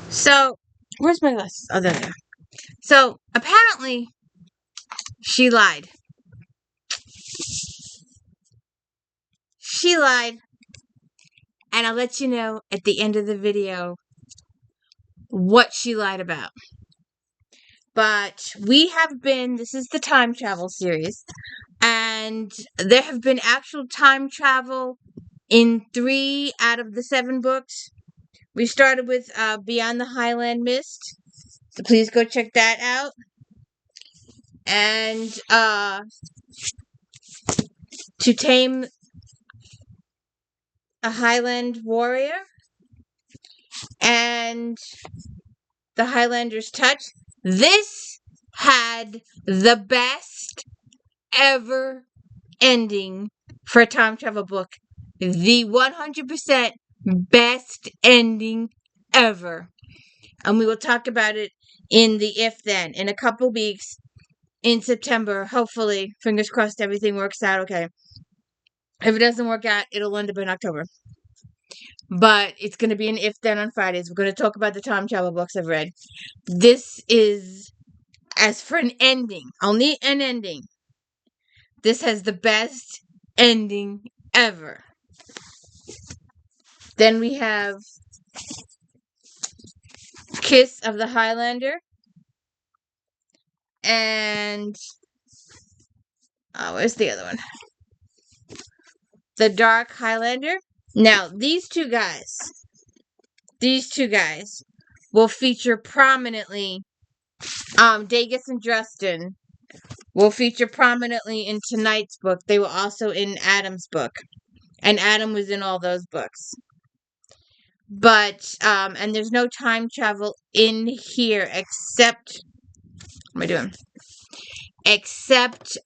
So, where's my glasses? Oh, there. So, apparently, she lied. She lied, and I'll let you know at the end of the video what she lied about. But this is the time travel series, and there have been actual time travel in 3 out of the 7 books. We started with Beyond the Highland Mist, so please go check that out. And To Tame a Highland Warrior, and The Highlander's Touch. This had the best ever ending for a time travel book. The 100% best ending ever. And we will talk about it in the If Then in a couple weeks in September. Hopefully, fingers crossed, everything works out okay. If it doesn't work out, it'll end up in October. But it's going to be an If Then on Fridays. We're going to talk about the time travel books I've read. This is, as for an ending, only an ending, this has the best ending ever. Then we have Kiss of the Highlander. And where's the other one? The Dark Highlander. Now, these two guys will feature prominently. Dagus and Justin will feature prominently in tonight's book. They were also in Adam's book, and Adam was in all those books. But and there's no time travel in here except what am I doing? Except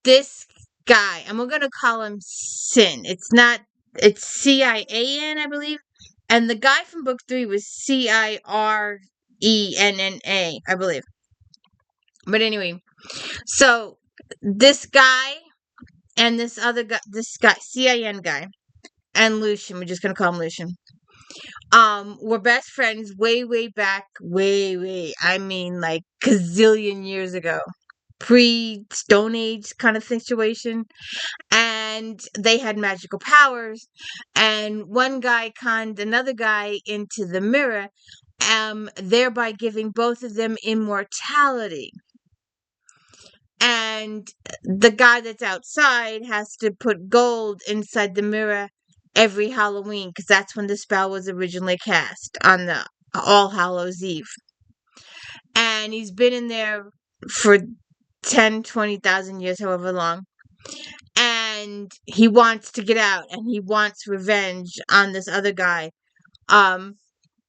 this guy, and we're gonna call him Sin. It's CIAN, I believe, and the guy from book 3 was CIRENNA, I believe. But anyway, so this guy and this guy, CIN guy, and Lucian, we're just gonna call him Lucian, were best friends way back, I mean, like gazillion years ago. Pre-Stone Age kind of situation, and they had magical powers, and one guy conned another guy into the mirror, thereby giving both of them immortality. And the guy that's outside has to put gold inside the mirror every Halloween, because that's when the spell was originally cast, on the All Hallows Eve. And he's been in there for 10, 20,000 years, however long. And he wants to get out, and he wants revenge on this other guy.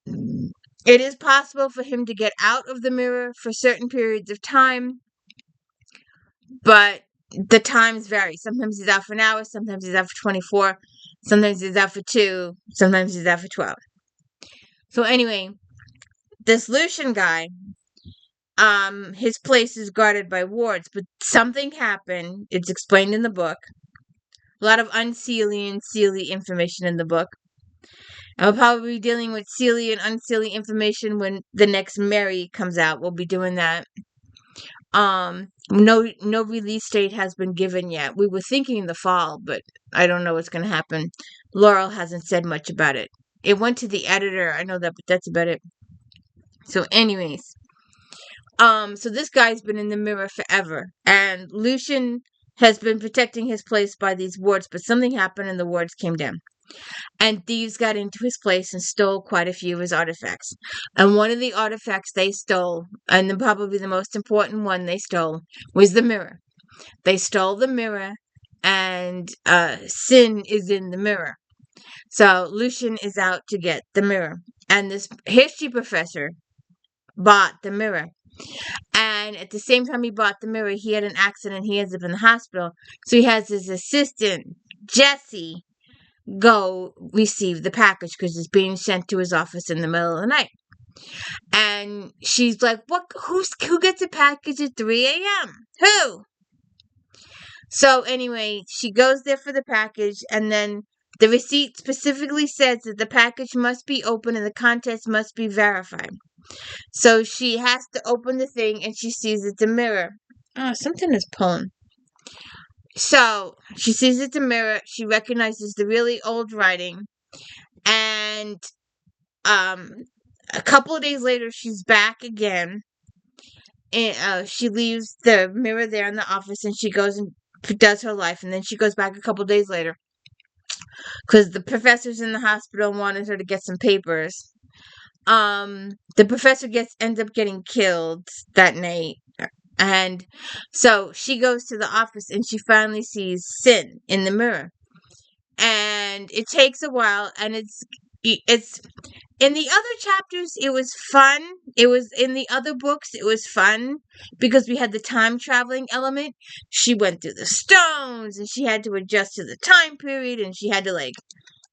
It is possible for him to get out of the mirror for certain periods of time, but the times vary. Sometimes he's out for an hour, sometimes he's out for 24, sometimes he's out for 2, sometimes he's out for 12. So anyway, this Lucian guy, his place is guarded by wards, but something happened. It's explained in the book. A lot of unseelie and seelie information in the book. And we'll probably be dealing with seelie and unseelie information when the next Mary comes out. We'll be doing that. No release date has been given yet. We were thinking in the fall, but I don't know what's going to happen. Laurel hasn't said much about it. It went to the editor. I know that, but that's about it. So anyways, so this guy's been in the mirror forever, and Lucian has been protecting his place by these wards, but something happened and the wards came down. And thieves got into his place and stole quite a few of his artifacts. And one of the artifacts they stole, and probably the most important one they stole, was the mirror. They stole the mirror, and Sin is in the mirror. So Lucian is out to get the mirror. And this history professor bought the mirror. And at the same time he bought the mirror, he had an accident. He ends up in the hospital. So he has his assistant, Jessi, go receive the package because it's being sent to his office in the middle of the night. And she's like, "What? Who gets a package at 3 a.m.? Who?" So anyway, she goes there for the package, and then The receipt specifically says that the package must be opened and the contents must be verified. So she has to open the thing and she sees it's a mirror. Oh, something is pulling. So she sees it's a mirror. She recognizes the really old writing. And a couple of days later, she's back again. And she leaves the mirror there in the office and she goes and does her life. And then she goes back a couple of days later because the professor's in the hospital and wanted her to get some papers. The professor ends up getting killed that night. And so she goes to the office and she finally sees Sin in the mirror. And it takes a while, and it's in the other chapters it was fun. It was in the other books it was fun because we had the time traveling element. She went through the stones and she had to adjust to the time period, and she had to like,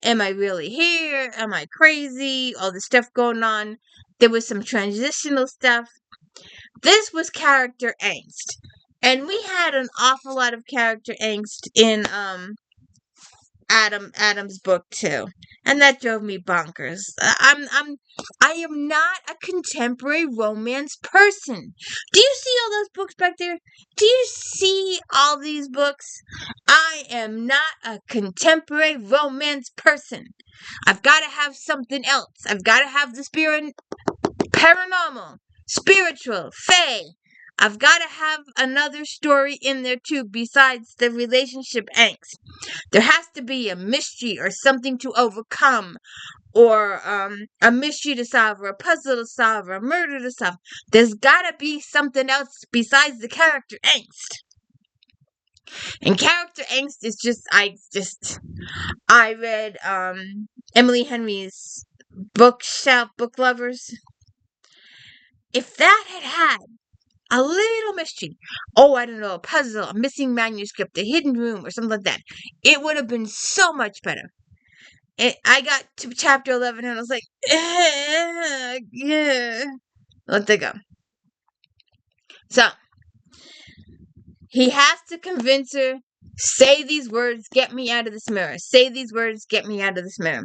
am I really here? Am I crazy? All the stuff going on. There was some transitional stuff. This was character angst. And we had an awful lot of character angst in Adam's book too. And that drove me bonkers. I am not a contemporary romance person. Do you see all those books back there? Do you see all these books? I am not a contemporary romance person. I've got to have something else. I've got to have the spirit, paranormal, spiritual, fae. I've got to have another story in there too besides the relationship angst. There has to be a mystery or something to overcome, or a mystery to solve, or a puzzle to solve, or a murder to solve. There's got to be something else besides the character angst. And character angst is just, I read Emily Henry's Bookshelf Book Lovers. If that had a little mystery, I don't know, a puzzle, a missing manuscript, a hidden room, or something like that, it would have been so much better. I got to chapter 11 and I was like, yeah, let that go. So, he has to convince her, say these words, get me out of this mirror. Say these words, get me out of this mirror.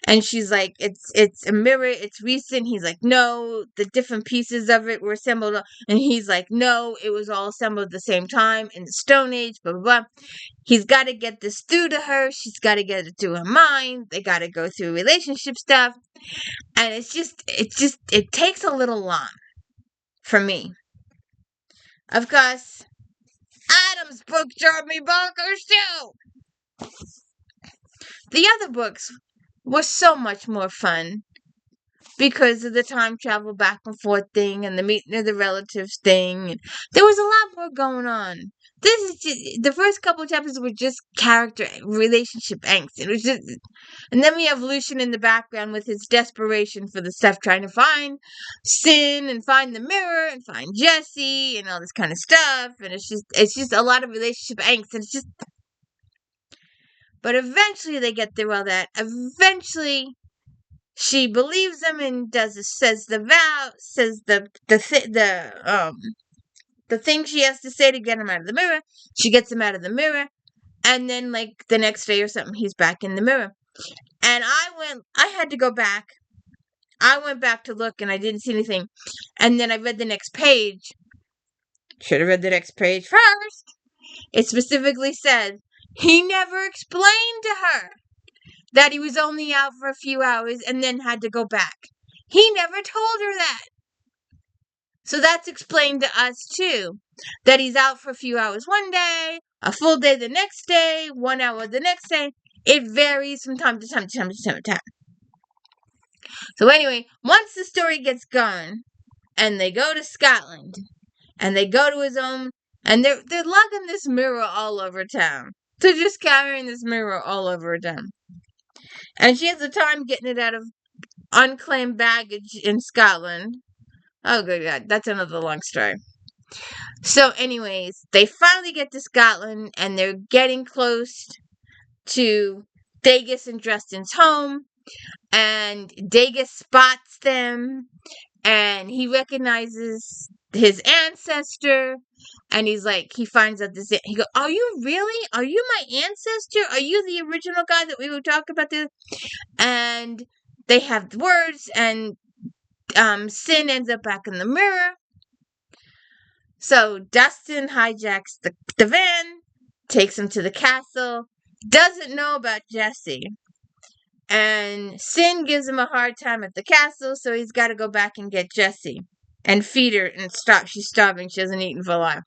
And she's like, it's a mirror, it's recent. He's like, no, the different pieces of it were assembled. And he's like, no, it was all assembled at the same time in the Stone Age, blah, blah, blah. He's got to get this through to her. She's got to get it through her mind. They got to go through relationship stuff. And it takes a little long for me. Of course, Adam's book drove me bonkers too. The other books were so much more fun because of the time travel back and forth thing and the meeting of the relatives thing. And there was a lot more going on. This is just, the first couple of chapters were just character relationship angst. It was just, and then we have Lucian in the background with his desperation for the stuff, trying to find Sin and find the mirror and find Jessie and all this kind of stuff. And it's just a lot of relationship angst. And it's just, but eventually they get through all that. Eventually, she believes him and says the vow, says the thing she has to say to get him out of the mirror. She gets him out of the mirror, and then like the next day or something, he's back in the mirror. And I had to go back. I went back to look, and I didn't see anything. And then I read the next page. Should have read the next page first. It specifically said he never explained to her that he was only out for a few hours and then had to go back. He never told her that. So that's explained to us too. That he's out for a few hours one day, a full day the next day, 1 hour the next day. It varies from time to time to time. So anyway, once the story gets going, and they go to Scotland, and they go to his own, and they're lugging this mirror all over town. They're just carrying this mirror all over town. And she has a time getting it out of unclaimed baggage in Scotland. Oh, good God. That's another long story. So, anyways, they finally get to Scotland, and they're getting close to Dagus and Dresden's home. And Dagus spots them, and he recognizes his ancestor. And he's like, he finds out this. He goes, "Are you really? Are you my ancestor? Are you the original guy that we were talking about this?" And they have words, and Sin ends up back in the mirror. So Dustin hijacks the van, takes him to the castle, doesn't know about Jessi. And Sin gives him a hard time at the castle, so he's got to go back and get Jessi and feed her and stop. She's starving. She hasn't eaten for a while.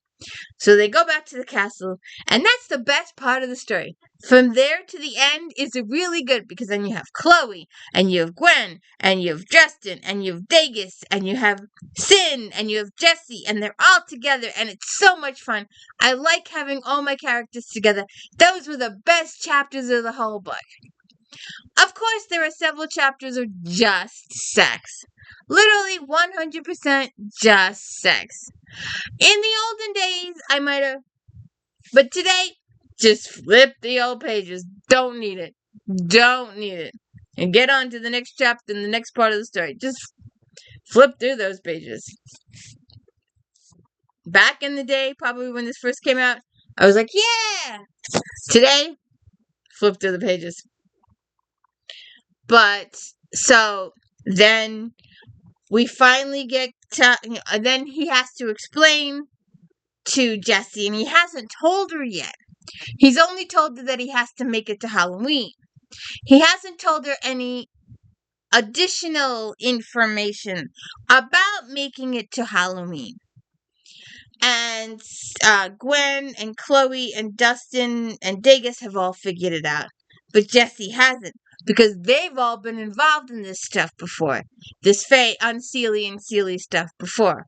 So they go back to the castle, and that's the best part of the story. From there to the end is really good, because then you have Chloe, and you have Gwen, and you have Justin, and you have Dagus, and you have Sin, and you have Jessi, and they're all together, and it's so much fun. I like having all my characters together. Those were the best chapters of the whole book. Of course, there are several chapters of just sex. Literally 100% just sex. In the olden days, I might have. But today, just flip the old pages. Don't need it. Don't need it. And get on to the next chapter and the next part of the story. Just flip through those pages. Back in the day, probably when this first came out, I was like, yeah! Today, flip through the pages. But, so, then we finally get to, then he has to explain to Jessi, and he hasn't told her yet. He's only told her that he has to make it to Halloween. He hasn't told her any additional information about making it to Halloween. And Gwen and Chloe and Dustin and Dagus have all figured it out. But Jessi hasn't, because they've all been involved in this stuff before. This unseelie and seelie stuff before.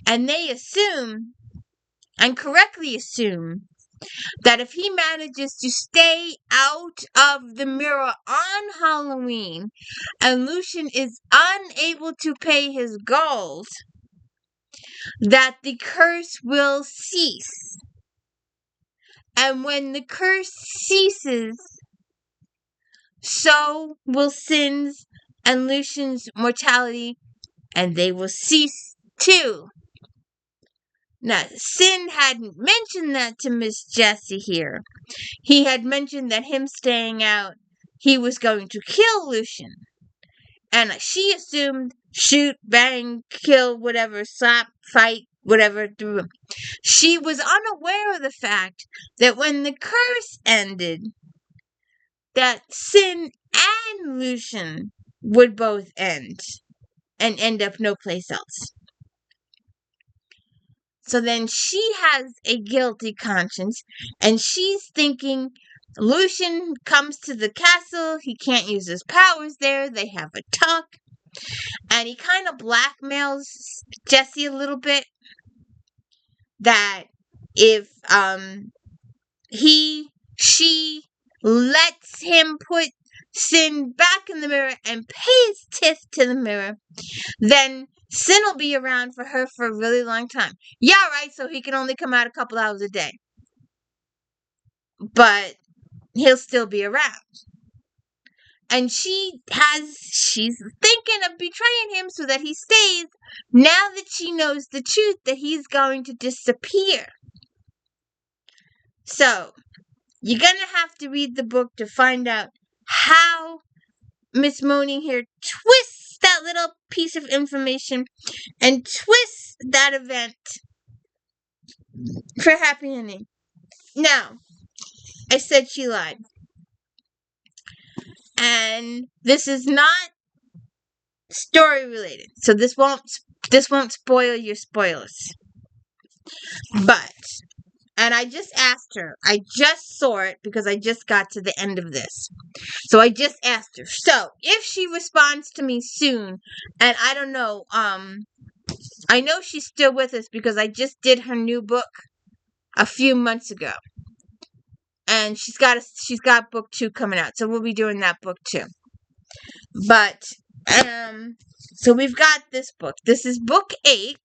And they assume, and correctly assume, that if he manages to stay out of the mirror on Halloween and Lucian is unable to pay his goals, that the curse will cease. And when the curse ceases, so will Sin's and Lucian's mortality, and they will cease too. Now, Sin hadn't mentioned that to Miss Jessi here. He had mentioned that him staying out, he was going to kill Lucian. And she assumed shoot, bang, kill, whatever, slap, fight, whatever. She was unaware of the fact that when the curse ended, that Sin and Lucian would both end and end up no place else. So then she has a guilty conscience, and she's thinking Lucian comes to the castle, he can't use his powers there, they have a talk, and he kind of blackmails Jessi a little bit, that if she lets him put Sin back in the mirror and pays tiff to the mirror, then Sin will be around for her for a really long time. Yeah, right, so he can only come out a couple hours a day. But he'll still be around. And she's thinking of betraying him so that he stays, now that she knows the truth that he's going to disappear. So, you're gonna have to read the book to find out how Miss Moning here twists that little piece of information and twists that event for happy ending. Now, I said she lied. And this is not story related, so this won't spoil your spoilers. But, and I just asked her, I just saw it because I just got to the end of this. So I just asked her. So, if she responds to me soon, and I don't know, I know she's still with us because I just did her new book a few months ago. And she's got book 2 coming out, so we'll be doing that book too. But, so we've got this book. This is book 8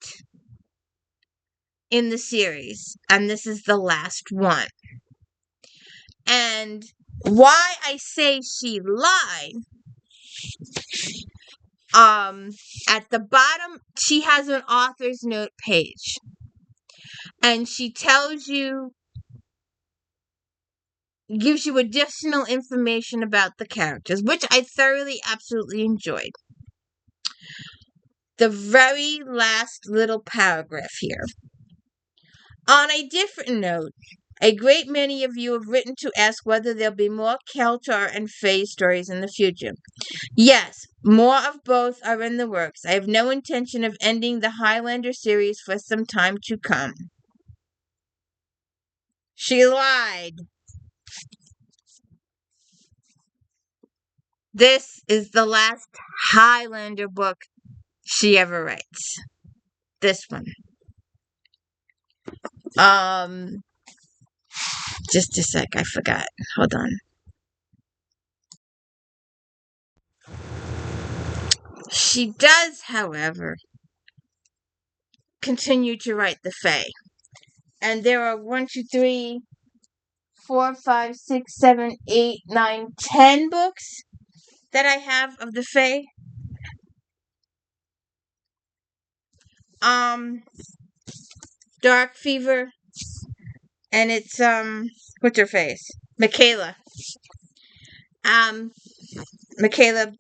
in the series, and this is the last one. And why I say she lied, at the bottom, she has an author's note page. And she tells you, gives you additional information about the characters, which I thoroughly, absolutely enjoyed. The very last little paragraph here. On a different note, a great many of you have written to ask whether there'll be more Keltar and Fae stories in the future. Yes, more of both are in the works. I have no intention of ending the Highlander series for some time to come. She lied. This is the last Highlander book she ever writes. This one. Just a sec, I forgot. Hold on. She does, however, continue to write the Fae. And there are 1, 2, 3, 4, 5, 6, 7, 8, 9, 10 books that I have of the Fae. Dark Fever, and it's what's her face? Michaela. Michaela,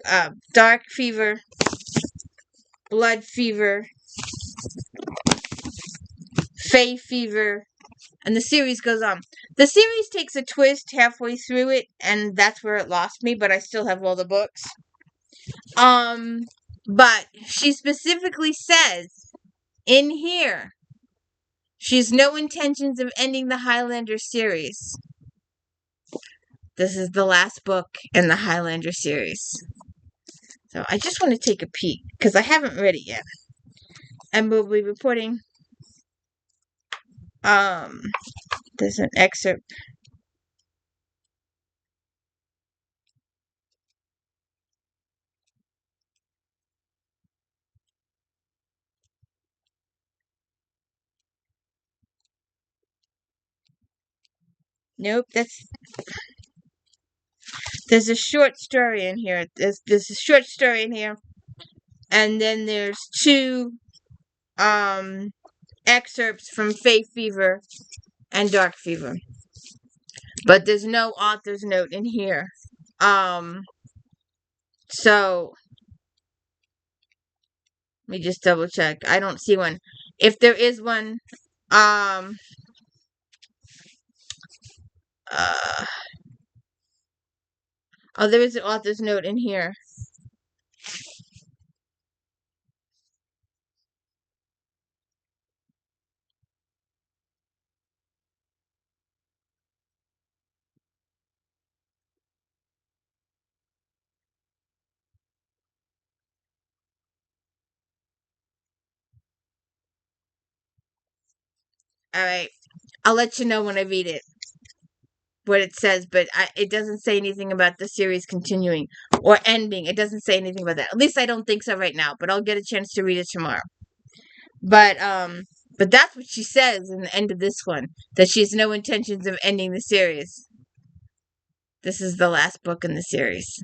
Dark Fever, Blood Fever, Fae Fever, and the series goes on. The series takes a twist halfway through it, and that's where it lost me, but I still have all the books. But she specifically says in here she has no intentions of ending the Highlander series. This is the last book in the Highlander series. So I just want to take a peek because I haven't read it yet. And we'll be reporting. There's an excerpt. Nope, there's a short story in here. There's a short story in here. And then there's 2 excerpts from Fae Fever and Dark Fever. But there's no author's note in here. So let me just double check. I don't see one. If there is one, oh, there is an author's note in here. All right. I'll let you know when I read it, what it says, but it doesn't say anything about the series continuing or ending. It doesn't say anything about that. At least I don't think so right now, but I'll get a chance to read it tomorrow. But that's what she says in the end of this one, that she has no intentions of ending the series. This is the last book in the series.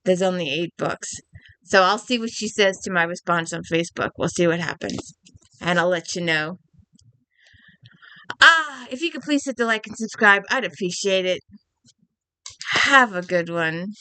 There's only 8 books. So I'll see what she says to my response on Facebook. We'll see what happens. And I'll let you know. If you could please hit the like and subscribe, I'd appreciate it. Have a good one.